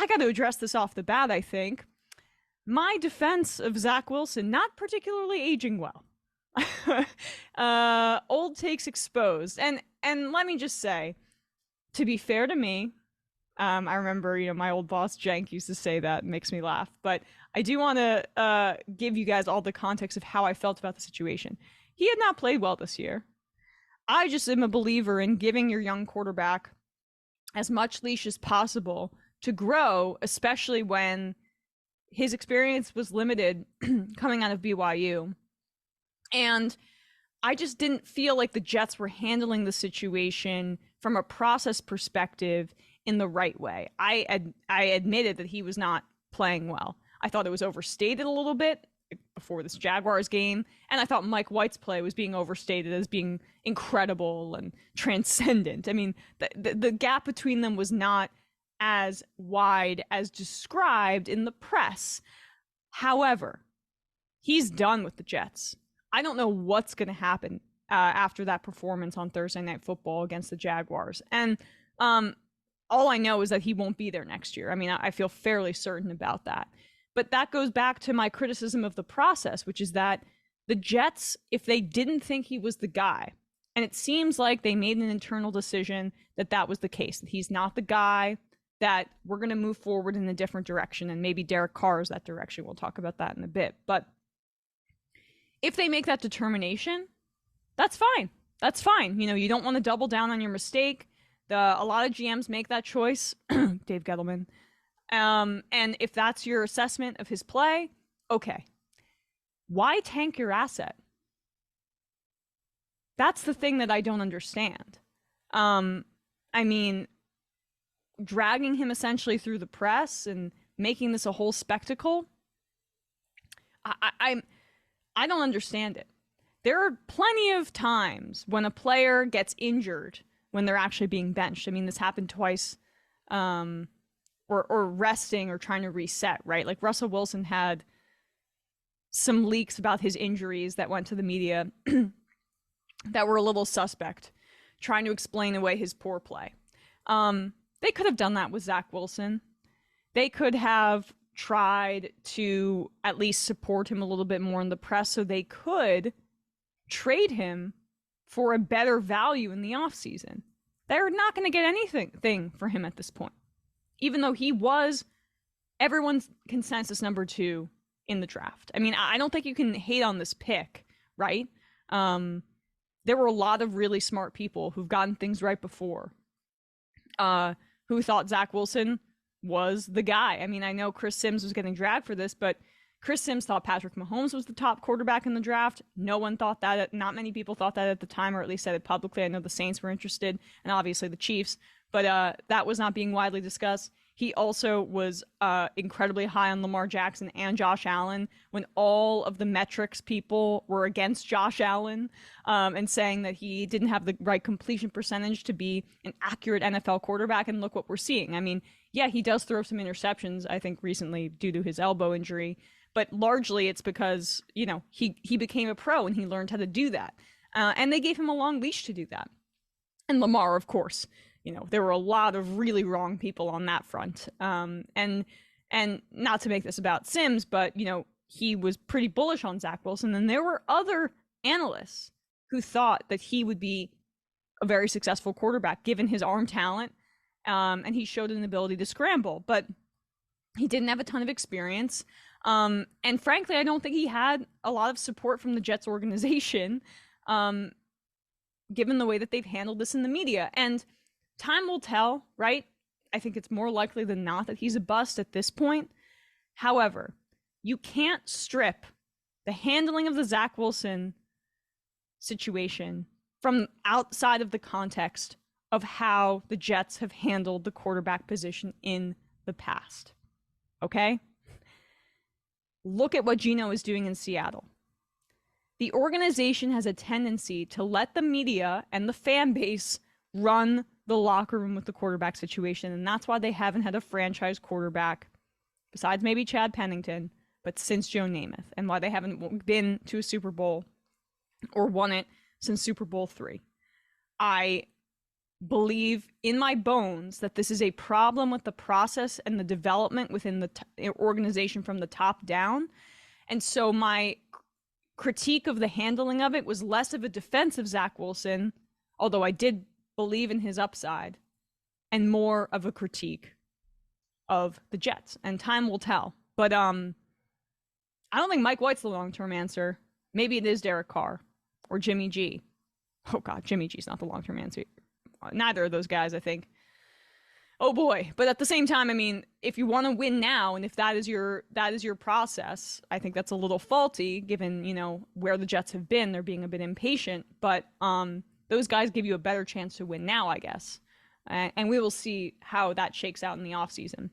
I got to address this off the bat, I think. My defense of Zach Wilson, not particularly aging well. Old takes exposed. And let me just say, to be fair to me, I remember, my old boss, Jank, used to say that. It makes me laugh. But I do want to give you guys all the context of how I felt about the situation. He had not played well this year. I just am a believer in giving your young quarterback as much leash as possible to grow, especially when his experience was limited coming out of BYU. And I just didn't feel like the Jets were handling the situation from a process perspective in the right way. I admitted that he was not playing well. I thought it was overstated a little bit before this Jaguars game, and I thought Mike White's play was being overstated as being incredible and transcendent. I mean, the gap between them was not as wide as described in the press. However, he's done with the Jets. I don't know what's going to happen after that performance on Thursday Night Football against the Jaguars. And all I know is that he won't be there next year. I mean, I feel fairly certain about that. But that goes back to my criticism of the process, which is that the Jets, if they didn't think he was the guy, and it seems like they made an internal decision that that was the case, that he's not the guy, that we're going to move forward in a different direction, and maybe Derek Carr is that direction. We'll talk about that in a bit. But if they make that determination, that's fine. That's fine. You don't want to double down on your mistake. A lot of GMs make that choice. Dave Gettleman. And if that's your assessment of his play, okay. Why tank your asset? That's the thing that I don't understand. I mean, dragging him essentially through the press and making this a whole spectacle, I don't understand it. There are plenty of times when a player gets injured when they're actually being benched. I mean, this happened twice, or resting or trying to reset, right? Like Russell Wilson had some leaks about his injuries that went to the media that were a little suspect, trying to explain away his poor play. They could have done that with Zach Wilson. They could have tried to at least support him a little bit more in the press so they could trade him for a better value in the offseason. They're not going to get anything for him at this point, even though he was everyone's consensus number 2 in the draft. I mean, I don't think you can hate on this pick, right? There were a lot of really smart people who've gotten things right before, who thought Zach Wilson was the guy. I mean, I know Chris Sims was getting dragged for this, but Chris Sims thought Patrick Mahomes was the top quarterback in the draft. No one thought that. Not many people thought that at the time, or at least said it publicly. I know the Saints were interested, and obviously the Chiefs, but that was not being widely discussed. He also was incredibly high on Lamar Jackson and Josh Allen when all of the metrics people were against Josh Allen, and saying that he didn't have the right completion percentage to be an accurate NFL quarterback. And look what we're seeing. I mean, yeah, he does throw some interceptions, I think, recently due to his elbow injury. But largely it's because, he became a pro and he learned how to do that. And they gave him a long leash to do that. And Lamar, of course, there were a lot of really wrong people on that front. And not to make this about Sims, but, he was pretty bullish on Zach Wilson. And there were other analysts who thought that he would be a very successful quarterback given his arm talent. And he showed an ability to scramble, but he didn't have a ton of experience. And frankly, I don't think he had a lot of support from the Jets organization, given the way that they've handled this in the media. And time will tell, right? I think it's more likely than not that he's a bust at this point. However, you can't strip the handling of the Zach Wilson situation from outside of the context of how the Jets have handled the quarterback position in the past. Okay? Look at what Geno is doing in Seattle. The organization has a tendency to let the media and the fan base run the locker room with the quarterback situation, and that's why they haven't had a franchise quarterback, besides maybe Chad Pennington, but since Joe Namath, and why they haven't been to a Super Bowl or won it since Super Bowl III. I believe in my bones that this is a problem with the process and the development within the organization from the top down. And so my critique of the handling of it was less of a defense of Zach Wilson, although I did believe in his upside, and more of a critique of the Jets. And time will tell. But I don't think Mike White's the long-term answer. Maybe it is Derek Carr or Jimmy G. Oh God, Jimmy G's not the long-term answer. Neither of those guys, I think. Oh boy. But at the same time, I mean, if you want to win now, and if that is your process, I think that's a little faulty given, you know, where the Jets have been. They're being a bit impatient, but those guys give you a better chance to win now, I guess. And we will see how that shakes out in the offseason.